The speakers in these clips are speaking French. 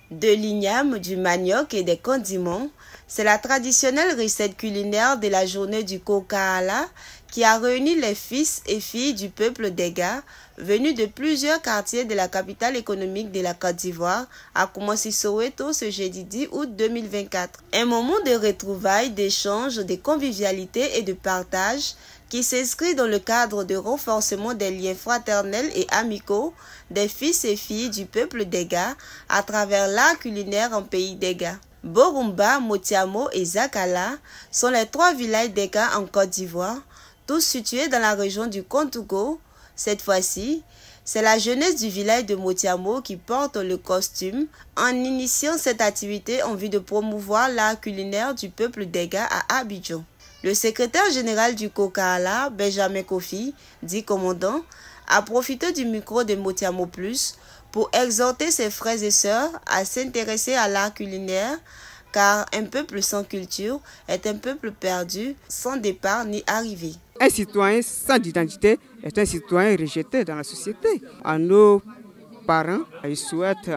De l'igname, du manioc et des condiments, c'est la traditionnelle recette culinaire de la journée du Kokaala qui a réuni les fils et filles du peuple Dega venus de plusieurs quartiers de la capitale économique de la Côte d'Ivoire à Koumassi-Soweto ce jeudi 10 août 2024. Un moment de retrouvailles, d'échange, de convivialité et de partage qui s'inscrit dans le cadre de renforcement des liens fraternels et amicaux des fils et filles du peuple Dega à travers l'art culinaire en pays Dega. Borumba, Motiamo et Zakala sont les trois villages Dega en Côte d'Ivoire, tous situés dans la région du Kontougo. Cette fois-ci, c'est la jeunesse du village de Motiamo qui porte le costume en initiant cette activité en vue de promouvoir l'art culinaire du peuple Dega à Abidjan. Le secrétaire général du Kokaala, Benjamin Kofi, dit commandant, a profité du micro de Motiamo Plus pour exhorter ses frères et sœurs à s'intéresser à l'art culinaire, car un peuple sans culture est un peuple perdu, sans départ ni arrivée. Un citoyen sans identité est un citoyen rejeté dans la société. À nos parents, ils souhaitent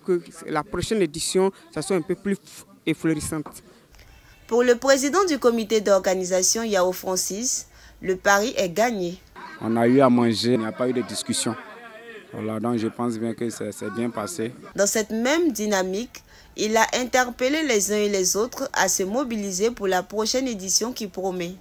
que la prochaine édition soit un peu plus florissante. Pour le président du comité d'organisation, Yao Francis, le pari est gagné. On a eu à manger, il n'y a pas eu de discussion. Voilà, donc je pense bien que c'est bien passé. Dans cette même dynamique, il a interpellé les uns et les autres à se mobiliser pour la prochaine édition qui promet.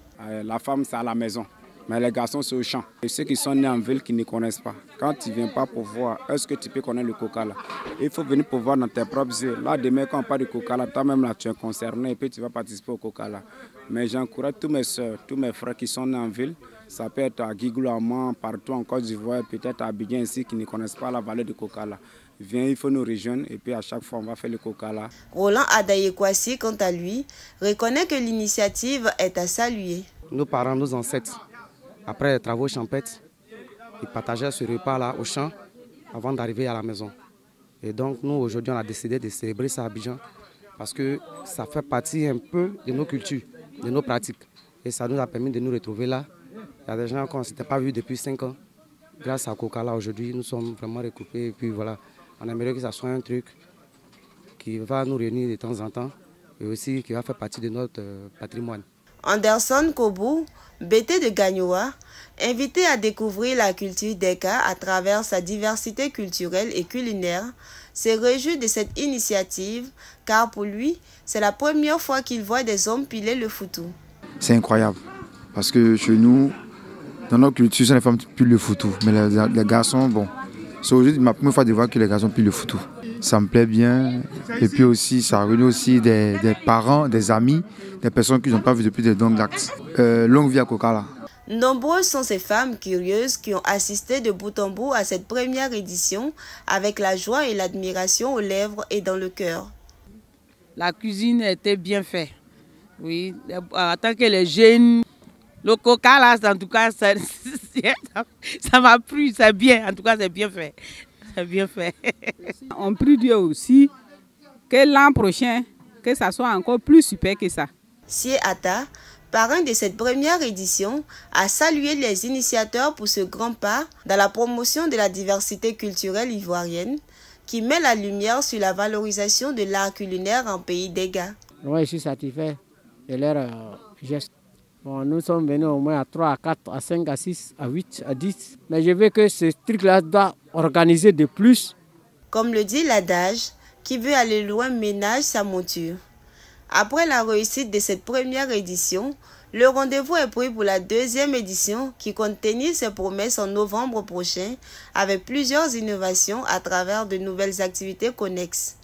La femme, c'est à la maison, mais les garçons, c'est au champ. Et ceux qui sont nés en ville, qui ne connaissent pas, quand tu ne viens pas pour voir, est-ce que tu peux connaître le Kokaala? Il faut venir pour voir dans tes propres yeux. Là, demain, quand on parle du Kokaala, toi-même, là, tu es concerné et puis tu vas participer au Kokaala. Mais j'encourage tous mes soeurs, tous mes frères qui sont nés en ville. Ça peut être à Guigoulamant, partout en Côte d'Ivoire, peut-être à Abidjan ici, qui ne connaissent pas la vallée du Kokaala. Viens, il faut nous rejoindre et puis à chaque fois, on va faire le Kokaala. Roland Adayekwasi, quant à lui, reconnaît que l'initiative est à saluer. Nos parents, nos ancêtres, après les travaux champêtres, ils partageaient ce repas-là au champ avant d'arriver à la maison. Et donc, nous, aujourd'hui, on a décidé de célébrer ça à Abidjan parce que ça fait partie un peu de nos cultures, de nos pratiques. Et ça nous a permis de nous retrouver là. Il y a des gens qu'on ne s'était pas vus depuis 5 ans. Grâce à Kokaala, aujourd'hui, nous sommes vraiment recoupés. Et puis voilà, on aimerait que ça soit un truc qui va nous réunir de temps en temps et aussi qui va faire partie de notre patrimoine. Anderson Kobu, BT de Gagnoa, invité à découvrir la culture Dega à travers sa diversité culturelle et culinaire, se réjouit de cette initiative car pour lui, c'est la première fois qu'il voit des hommes piler le foutou. C'est incroyable parce que chez nous, dans notre culture, c'est les femmes qui pilent le foutou, mais les garçons, bon, c'est aujourd'hui ma première fois de voir que les garçons pilent le foutou. Ça me plaît bien et puis aussi ça réunit aussi des parents, des amis, des personnes qui n'ont pas vu depuis de longues dates. Longue vie à Kokaala. Nombreuses sont ces femmes curieuses qui ont assisté de bout en bout à cette première édition avec la joie et l'admiration aux lèvres et dans le cœur. La cuisine était bien faite. Oui, en tant que les jeunes, le Kokaala, en tout cas, ça m'a plu, c'est bien, en tout cas, c'est bien fait. C'est bien fait. On prie Dieu aussi que l'an prochain, que ça soit encore plus super que ça. Sie Atta, parrain de cette première édition, a salué les initiateurs pour ce grand pas dans la promotion de la diversité culturelle ivoirienne qui met la lumière sur la valorisation de l'art culinaire en pays Dega. Moi, je suis satisfait de leur geste. Bon, nous sommes venus au moins à 3, à 4, à 5, à 6, à 8, à 10. Mais je veux que ce truc-là doit organiser de plus. Comme le dit l'adage, qui veut aller loin ménage sa monture. Après la réussite de cette première édition, le rendez-vous est pris pour la deuxième édition qui compte tenir ses promesses en novembre prochain avec plusieurs innovations à travers de nouvelles activités connexes.